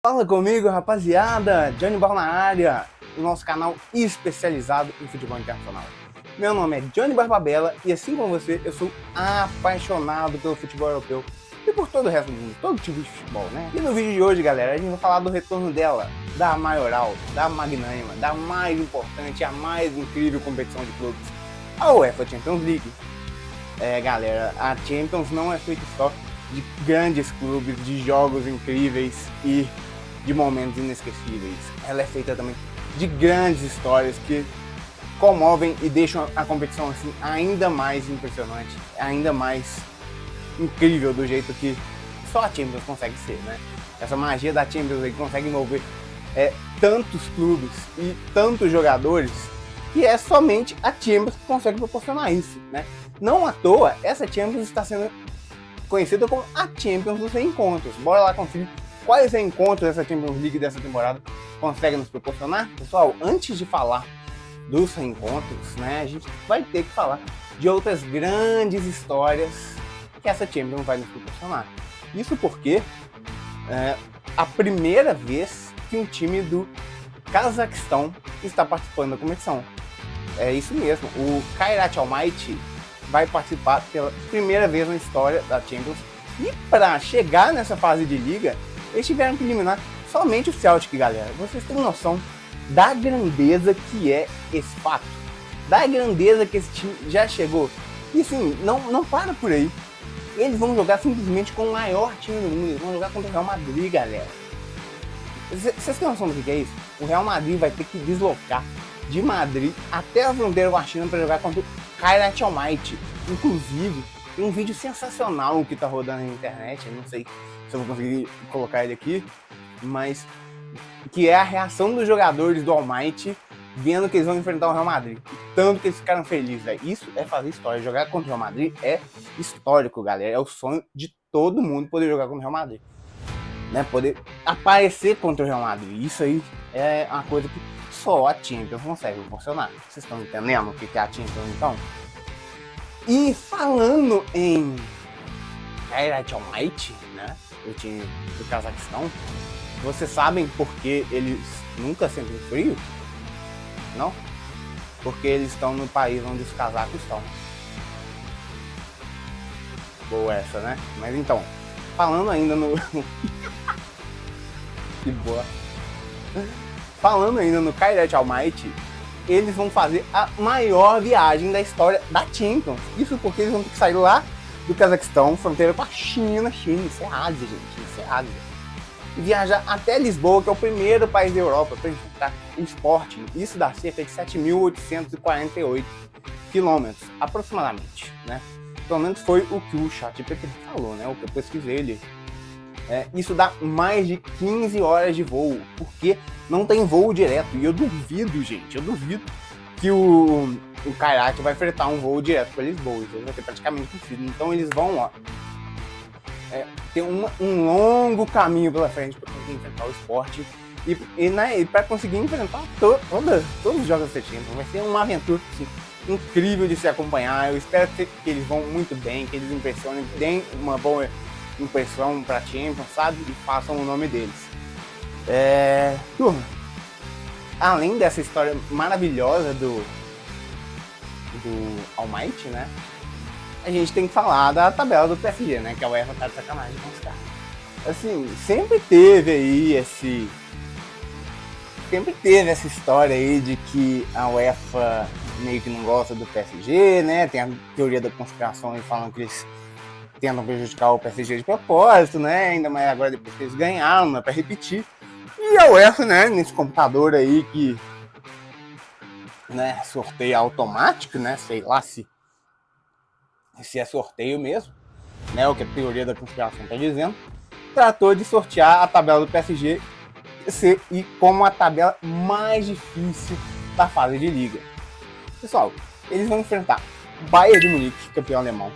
Fala comigo, rapaziada! Johnny Ball na área, o nosso canal especializado em futebol internacional. Meu nome é Johnny Barbabella e assim como você, eu sou apaixonado pelo futebol europeu e por todo o resto do mundo, todo tipo de futebol, né? E no vídeo de hoje, galera, a gente vai falar do retorno dela, da maioral, da magnânima, da mais importante, a mais incrível competição de clubes, a UEFA Champions League. Galera, a Champions não é feita só de grandes clubes, de jogos incríveis e de momentos inesquecíveis. Ela é feita também de grandes histórias que comovem e deixam a competição assim ainda mais impressionante, ainda mais incrível do jeito que só a Champions consegue ser, né? Essa magia da Champions League consegue envolver tantos clubes e tantos jogadores que é somente a Champions que consegue proporcionar isso, né? Não à toa, essa Champions está sendo conhecida como a Champions dos reencontros. Bora lá conferir quais reencontros essa Champions League dessa temporada consegue nos proporcionar. Pessoal, antes de falar dos reencontros, né, a gente vai ter que falar de outras grandes histórias que essa Champions vai nos proporcionar. Isso porque é a primeira vez que um time do Cazaquistão está participando da competição. É isso mesmo, o Kairat Almaty vai participar pela primeira vez na história da Champions. E para chegar nessa fase de liga, eles tiveram que eliminar somente o Celtic, galera. Vocês têm noção da grandeza que é esse fato? Da grandeza que esse time já chegou? E assim, não para por aí. Eles vão jogar simplesmente com o maior time do mundo. Eles vão jogar contra o Real Madrid, galera. Vocês têm noção do que é isso? O Real Madrid vai ter que deslocar de Madrid até a fronteira com a China para jogar contra o Kairat Almaty. Inclusive, tem um vídeo sensacional que tá rodando na internet, eu não sei se eu vou conseguir colocar ele aqui, mas que é a reação dos jogadores do Almaty vendo que eles vão enfrentar o Real Madrid. Tanto que eles ficaram felizes, véio. Isso é fazer história. Jogar contra o Real Madrid é histórico, galera. É o sonho de todo mundo poder jogar contra o Real Madrid, né? Poder aparecer contra o Real Madrid. Isso aí é uma coisa que só a Champions consegue proporcionar. Vocês estão entendendo o que é a Champions, então? E falando em Kairat Almaty, né, o time do Cazaquistão, vocês sabem por que eles nunca sentem frio? Não? Porque eles estão no país onde os casacos estão. Boa essa, né? Mas então, falando ainda no... Que boa. Falando ainda no Kairat Almaty, eles vão fazer a maior viagem da história da Champions. Isso porque eles vão ter que sair lá do Cazaquistão, fronteira com a China. Isso é Ásia, gente, isso é Ásia. E viajar até Lisboa, que é o primeiro país da Europa, para enfrentar o Sporting. Isso dá cerca de 7.848 quilômetros, aproximadamente, né? Pelo menos foi o que o ChatGPT falou, né? O que eu pesquisei ali. Isso dá mais de 15 horas de voo, porque não tem voo direto. E eu duvido, gente, que o Kairat vai fretar um voo direto para Lisboa. Isso vai ter praticamente impossível. Então eles vão, ter um longo caminho pela frente para conseguir enfrentar o Sporting. E para conseguir enfrentar todos os jogos da Champions. Vai ser uma aventura assim, incrível de se acompanhar. Eu espero que eles vão muito bem, que eles impressionem, deem uma boa impressão pra Champions, sabe? E façam o nome deles. Turma, além dessa história maravilhosa do Almaty, né? A gente tem que falar da tabela do PSG, né? Que a UEFA tá de sacanagem com os caras. Assim, sempre teve essa história aí de que a UEFA meio que não gosta do PSG, né? Tem a teoria da conspiração falando que eles tentam prejudicar o PSG de propósito, né? Ainda mais agora depois que eles ganharam, não é pra repetir. E a UEFA, né? Nesse computador aí que, né, sorteio automático, né? Sei lá se é sorteio mesmo, né? O que a teoria da conspiração tá dizendo. Tratou de sortear a tabela do PSG e como a tabela mais difícil da fase de liga. Pessoal, eles vão enfrentar Bayern de Munique, campeão alemão,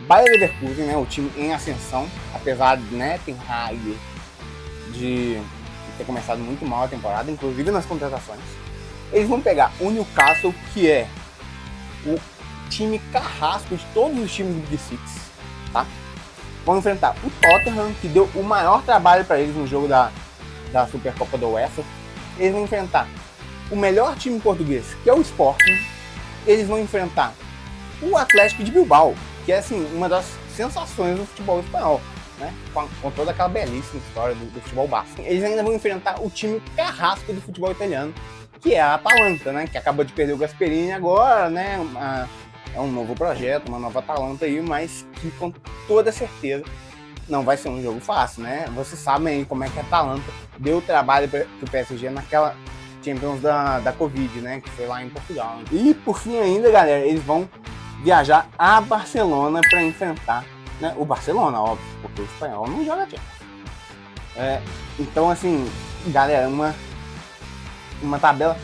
Bayer Leverkusen, né, o time em ascensão, apesar de, né, Ten Hag de ter começado muito mal a temporada, inclusive nas contratações. Eles vão pegar o Newcastle, que é o time carrasco de todos os times do Big Six, tá? Vão enfrentar o Tottenham, que deu o maior trabalho para eles no jogo da da Supercopa da UEFA. Eles vão enfrentar o melhor time português, que é o Sporting. Eles vão enfrentar o Atlético de Bilbao, que é assim, uma das sensações do futebol espanhol, né? Com toda aquela belíssima história do futebol basco. Eles ainda vão enfrentar o time carrasco do futebol italiano, que é a Atalanta, né? Que acabou de perder o Gasperini agora, né? É um novo projeto, uma nova Atalanta aí, mas que com toda certeza não vai ser um jogo fácil, né? Vocês sabem aí como é que a Atalanta deu trabalho para o PSG naquela Champions da Covid, né? Que foi lá em Portugal. E por fim ainda, galera, eles vão viajar a Barcelona para enfrentar, né, o Barcelona, óbvio, porque o espanhol não joga Champions. Então, assim, galera, uma tabela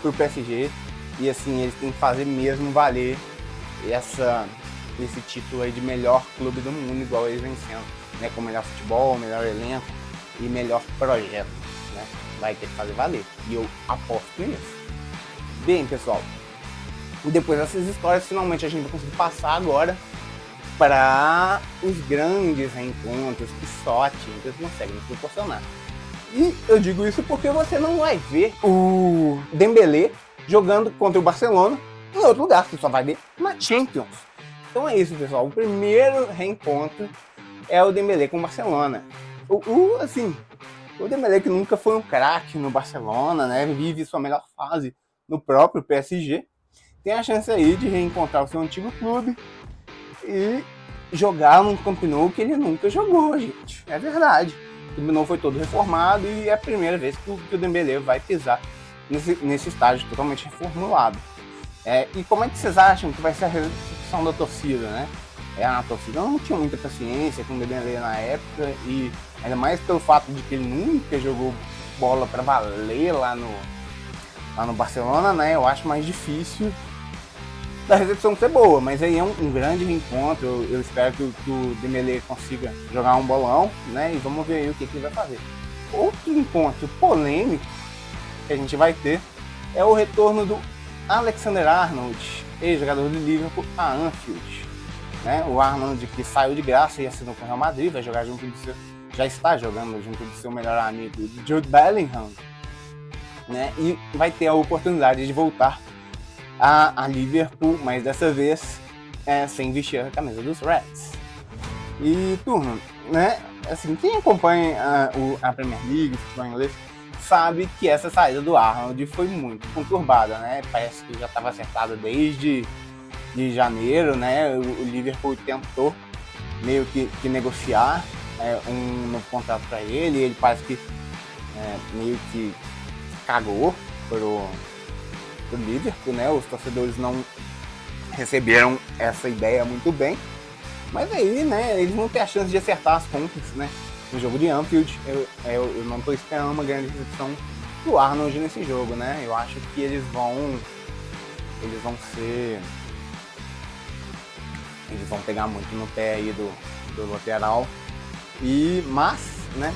pro PSG, e assim, eles têm que fazer mesmo valer esse título aí de melhor clube do mundo, igual eles vêm sendo, né, com melhor futebol, melhor elenco e melhor projeto, né? Vai ter que fazer valer, e eu aposto nisso. Bem, pessoal, depois dessas histórias, finalmente a gente vai conseguir passar agora para os grandes reencontros que só a Champions consegue nos proporcionar. E eu digo isso porque você não vai ver o Dembélé jogando contra o Barcelona em outro lugar, você só vai ver na Champions. Então é isso, pessoal. O primeiro reencontro é o Dembélé com o Barcelona. O Dembélé, que nunca foi um craque no Barcelona, né? Vive sua melhor fase no próprio PSG, tem a chance aí de reencontrar o seu antigo clube e jogar num Camp Nou que ele nunca jogou, gente. É verdade. O Camp Nou foi todo reformado e é a primeira vez que o Dembélé vai pisar nesse estádio totalmente reformulado. E como é que vocês acham que vai ser a recepção da torcida, né? A torcida não tinha muita paciência com o Dembélé na época, e ainda mais pelo fato de que ele nunca jogou bola para valer lá no Barcelona, né? Eu acho mais difícil da recepção ser boa, mas aí é um grande reencontro. Eu espero que o Dembélé consiga jogar um bolão, né? E vamos ver aí o que ele vai fazer. Outro encontro polêmico que a gente vai ter é o retorno do Alexander-Arnold, ex-jogador do Liverpool, a Anfield, né? O Arnold, que saiu de graça e assinou com o Real Madrid, vai jogar já está jogando junto do seu melhor amigo Jude Bellingham, né? E vai ter a oportunidade de voltar a Liverpool, mas dessa vez sem vestir a camisa dos Reds. E, turma, né? Assim, quem acompanha a Premier League, o futebol inglês, sabe que essa saída do Arnold foi muito conturbada, né? Parece que já estava acertada desde janeiro, né? O Liverpool tentou meio que negociar um novo contrato para ele, e ele parece que meio que cagou pro Liverpool, né? Os torcedores não receberam essa ideia muito bem, mas aí, né, eles vão ter a chance de acertar as contas, né? No jogo de Anfield, eu não estou esperando uma grande recepção do Arnold nesse jogo, né? Eu acho que eles vão pegar muito no pé aí do lateral, mas, né,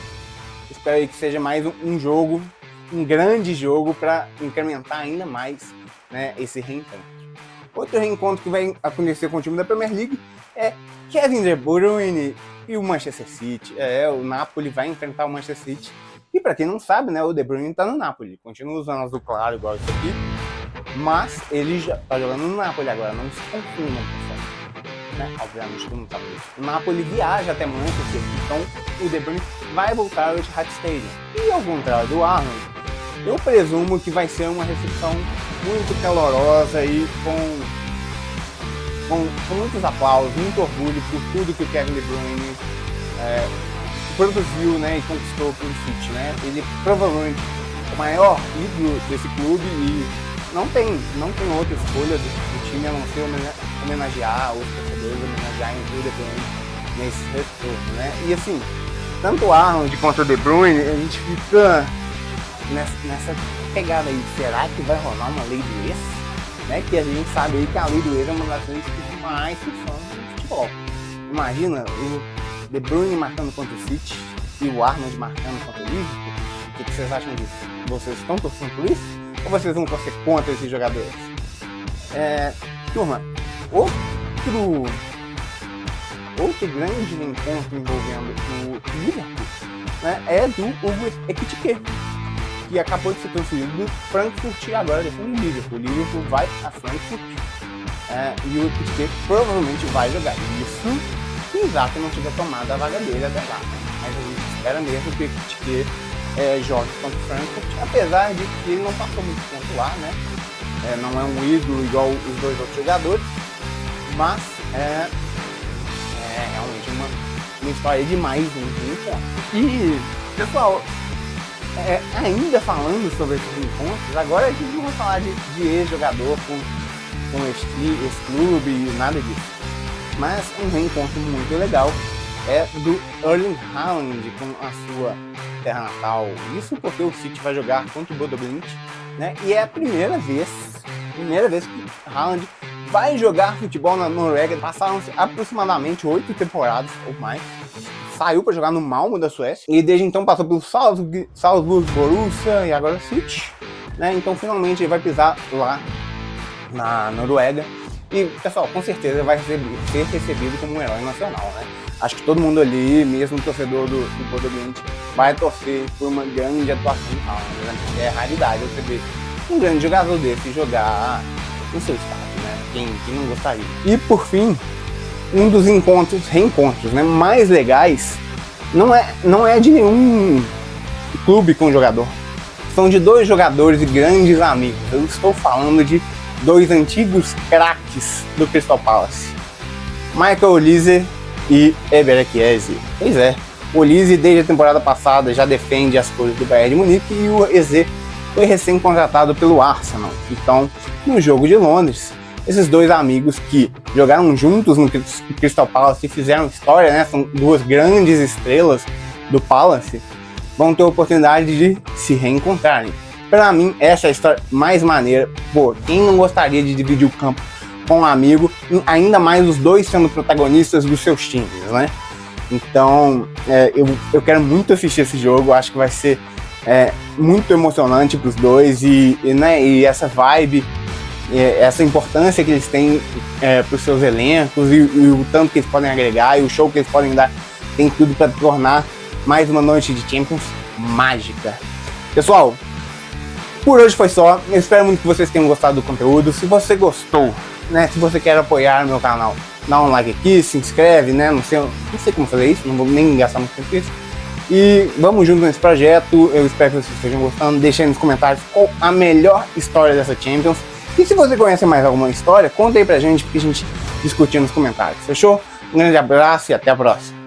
espero aí que seja mais um grande jogo para incrementar ainda mais, né, esse reencontro. Outro reencontro que vai acontecer com o time da Premier League é Kevin De Bruyne e o Manchester City. O Napoli vai enfrentar o Manchester City. E para quem não sabe, né, o De Bruyne está no Napoli. Continua usando azul claro igual isso aqui, mas ele já está jogando no Napoli agora. Não se confundam, pessoal, né? Obviamente todo mundo sabe disso. O Napoli viaja até Manchester, então o De Bruyne vai voltar ao Etihad Stadium. E ao contrário do Arnold, eu presumo que vai ser uma recepção muito calorosa e com muitos aplausos, muito orgulho por tudo que o Kevin De Bruyne produziu, né, e conquistou pelo City, né? Ele provavelmente é o maior ídolo desse clube e não tem outra escolha do time a não ser homenagear os torcedores, homenagear o De Bruyne nesse retorno, né? E assim, tanto o Arnold quanto o De Bruyne, a gente fica nessa pegada aí, será que vai rolar uma lei do ex? Né? Que a gente sabe aí que a lei do ex é uma das leis que mais funcionam no futebol. Imagina o De Bruyne marcando contra o City e o Arnold marcando contra o Liverpool. O que vocês acham disso? Vocês estão torcendo por isso? Ou vocês vão torcer contra esses jogadores? Turma, outro grande encontro envolvendo o Liverpool né, é do Hugo Ekitike, que acabou de ser transferido do Frankfurt e agora defende o Liverpool. O Liverpool vai a Frankfurt e o Ekitike provavelmente vai jogar. Isso se o Isaac não tiver tomado a vaga dele até lá, né? Mas a gente espera mesmo que o Ekitike jogue contra o Frankfurt, apesar de que ele não passou muito tempo lá, né? Não é um ídolo igual os dois outros jogadores, mas realmente uma história demais no encontro. E, pessoal, ainda falando sobre esses encontros, agora a gente não vai falar de ex-jogador com esse clube e nada disso. Mas um reencontro muito legal é do Erling Haaland com a sua terra natal. Isso porque o City vai jogar contra o Bodo Glimt, né? E é a primeira vez que Haaland vai jogar futebol na Noruega. Passaram-se aproximadamente 8 temporadas ou mais. Saiu para jogar no Malmo da Suécia e desde então passou pelo Salzburg, Borussia e agora City, né? Então finalmente ele vai pisar lá na Noruega e, pessoal, com certeza vai ser recebido como um herói nacional, né? Acho que todo mundo ali, mesmo o torcedor do Bodo Glimt, vai torcer por uma grande atuação do Haaland, né? É raridade você ver um grande jogador desse jogar no seu estado, né? Quem não gostaria? E por fim, um dos reencontros, né, mais legais não é de nenhum clube com jogador. São de dois jogadores e grandes amigos. Eu estou falando de dois antigos craques do Crystal Palace, Michael Olise e Eber Ekiese. Pois é, o Olise desde a temporada passada já defende as cores do Bayern de Munique e o Eze foi recém-contratado pelo Arsenal. Então, no jogo de Londres, esses dois amigos que jogaram juntos no Crystal Palace e fizeram história, né? São duas grandes estrelas do Palace, vão ter a oportunidade de se reencontrarem. Para mim, essa é a história mais maneira. Pô, quem não gostaria de dividir o campo com um amigo, ainda mais os dois sendo protagonistas dos seus times, né? Então, eu quero muito assistir esse jogo, acho que vai ser muito emocionante para os dois e essa vibe, essa importância que eles têm para os seus elencos e o tanto que eles podem agregar e o show que eles podem dar, tem tudo para tornar mais uma noite de Champions mágica. Pessoal, por hoje foi só. Eu espero muito que vocês tenham gostado do conteúdo. Se você gostou, né, se você quer apoiar meu canal, dá um like aqui, se inscreve, né, não sei como fazer isso, não vou nem gastar muito tempo com isso. E vamos juntos nesse projeto. Eu espero que vocês estejam gostando. Deixe aí nos comentários qual a melhor história dessa Champions. E se você conhece mais alguma história, conta aí pra gente, porque a gente discutir nos comentários. Fechou? Um grande abraço e até a próxima.